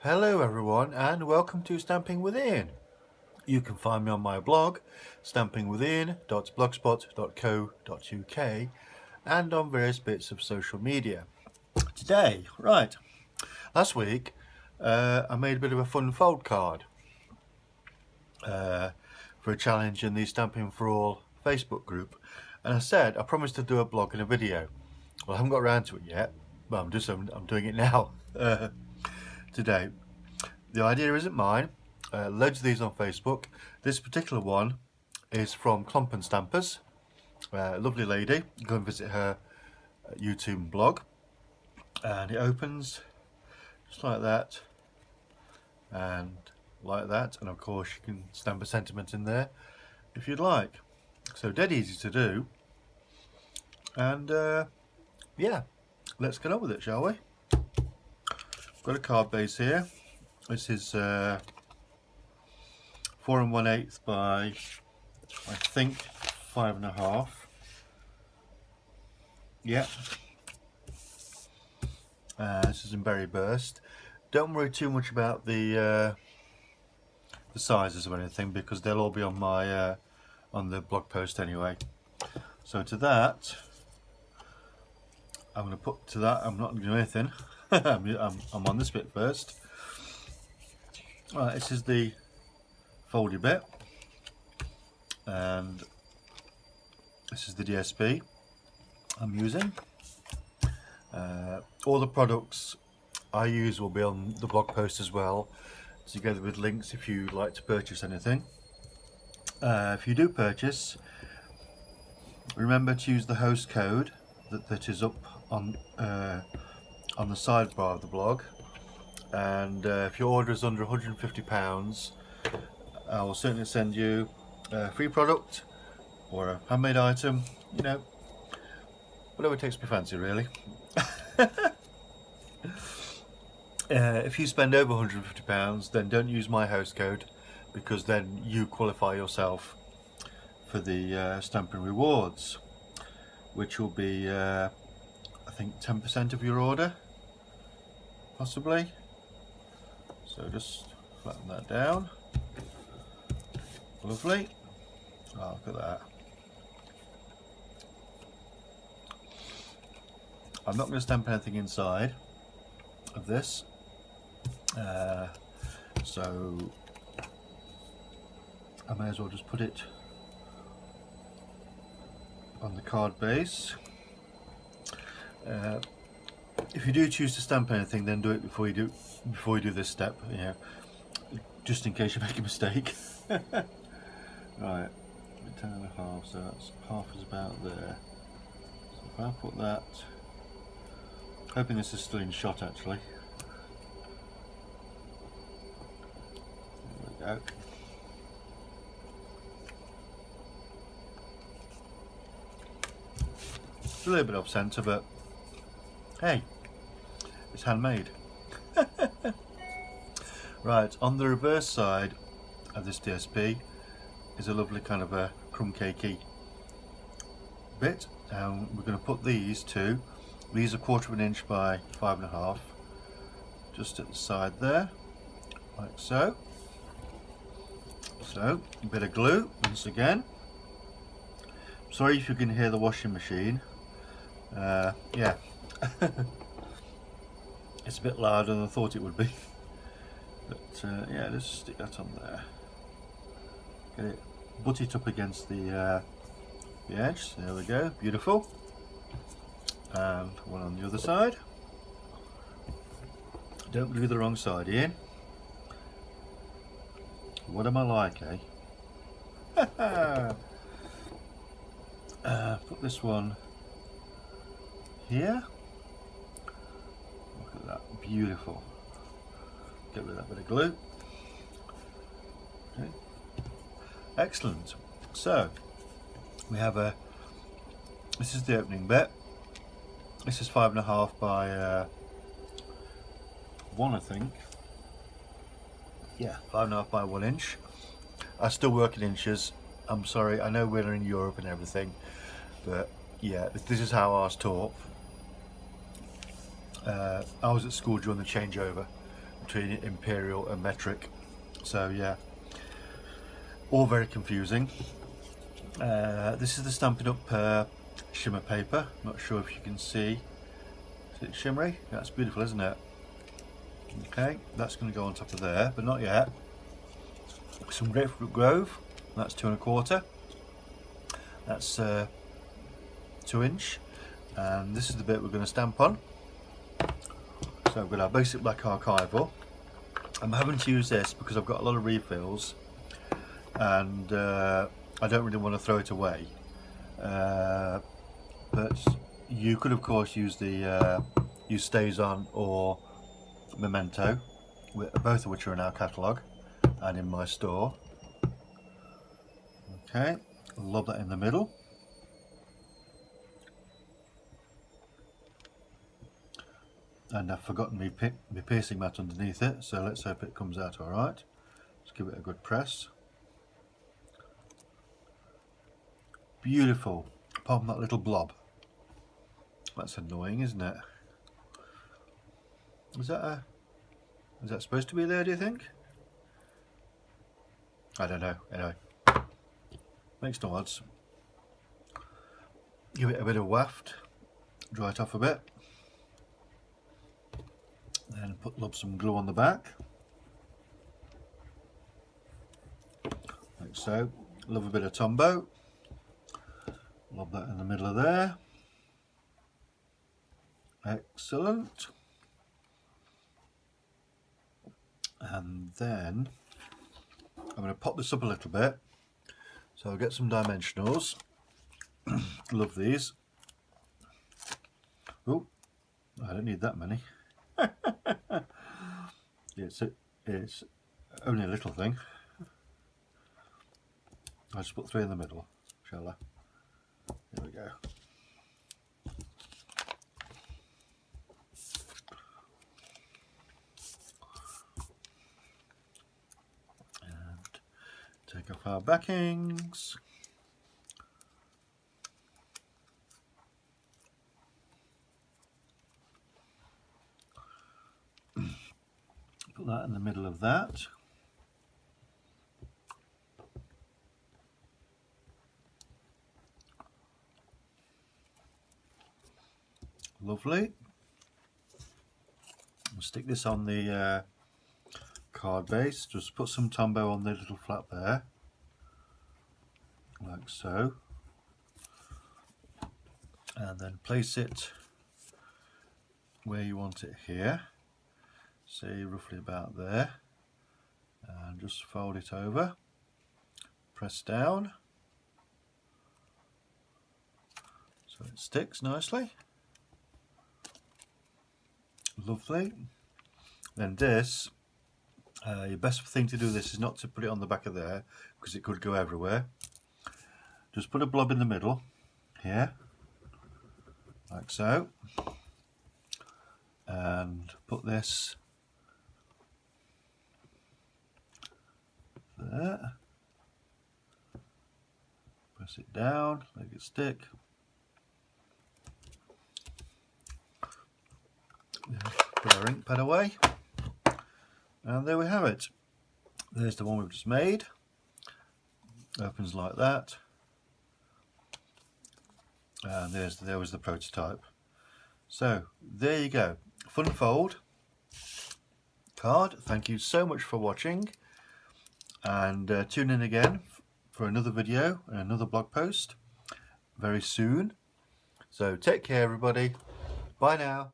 Hello everyone and welcome to Stamping Within. You can find me on my blog stampingwithin.blogspot.co.uk and on various bits of social media. Today, last week I made a bit of a fun fold card for a challenge in the Stamping for All Facebook group, and I said I promised to do a blog and a video. Well, I haven't got around to it yet, but I'm doing it now today. The idea isn't mine. Loads of these on Facebook. This particular one is from Klomp and Stampers. Lovely lady. Go and visit her YouTube blog. And it opens just like that and like that. And of course you can stamp a sentiment in there if you'd like. So dead easy to do. And yeah, let's get on with it, shall we? Got a card base here. This is 4 1/8 by, I think, 5.5. Yeah. This is in Berry Burst. Don't worry too much about the sizes or anything because they'll all be on my on the blog post anyway. So to that, I'm not going to do anything. I'm on this bit first. Right, this is the foldy bit, and this is the DSP I'm using. All the products I use will be on the blog post as well, together with links if you'd like to purchase anything. If you do purchase, remember to use the host code that is up on the sidebar of the blog. And if your order is under £150, I will certainly send you a free product or a handmade item, you know, whatever takes me fancy really. If you spend over £150, then don't use my host code, because then you qualify yourself for the Stampin' Rewards, which will be I think 10% of your order, possibly. So just flatten that down. Lovely. Oh, look at that. I'm not going to stamp anything inside of this. So I may as well just put it on the card base. If you do choose to stamp anything, then do it before you do this step, you know, just in case you make a mistake. Right, 10.5, so that's half is about there. So if I put that, hoping this is still in shot actually. There we go. It's a little bit off centre, but hey, it's handmade. Right, on the reverse side of this DSP is a lovely kind of a crumb cakey bit, and we're going to put these are 1/4 inch by 5.5, just at the side there, like so. So a bit of glue once again. Sorry if you can hear the washing machine. Yeah. It's a bit louder than I thought it would be, but yeah, just stick that on there. Get it, butt it up against the edge. There we go, beautiful. And one on the other side. Don't glue the wrong side, Ian. What am I like, eh? Put this one here. Look at that, beautiful. Get rid of that bit of glue. Okay. Excellent. So we have this is the opening bit. This is 5.5 by 1, I think. Yeah, 5.5 by 1 inch. I still work in inches. I'm sorry, I know we're in Europe and everything, but yeah, this is how ours taught. I was at school during the changeover, between imperial and metric. So yeah, all very confusing. This is the Stampin' Up shimmer paper. Not sure if you can see. Is it shimmery? That's beautiful, isn't it? Okay, that's going to go on top of there, but not yet. Some Grapefruit Grove. That's 2 1/4. That's 2 inch, and this is the bit we're going to stamp on. So I've got our basic black archival. I'm having to use this because I've got a lot of refills, and I don't really want to throw it away. But you could of course use the use Stays On or Memento, both of which are in our catalogue and in my store. Okay, love that in the middle. And I've forgotten my piercing mat underneath it, so let's hope it comes out alright. Let's give it a good press. Beautiful, apart from that little blob. That's annoying, isn't it? Is that supposed to be there, do you think? I don't know, anyway. Makes no odds. Give it a bit of waft, dry it off a bit. Then love some glue on the back, like so. Love a bit of Tombow. Love that in the middle of there. Excellent. And then I'm going to pop this up a little bit. So I'll get some dimensionals. Love these. Oh, I don't need that many. It's only a little thing. I'll just put 3 in the middle, shall I? There we go. And take off our backings. Put that in the middle of that. Lovely. I'll stick this on the card base. Just put some Tombow on the little flap there, like so, and then place it where you want it here. Say roughly about there, and just fold it over, press down so it sticks nicely. Lovely. Then this, your best thing to do this is not to put it on the back of there, because it could go everywhere. Just put a blob in the middle here, like so, and put this there, press it down, make it stick. Put our ink pad away, and there we have it. There's the one we've just made. Opens like that, and there was the prototype. So there you go, fun fold card. Thank you so much for watching, and tune in again for another video and another blog post very soon. So take care everybody, bye now.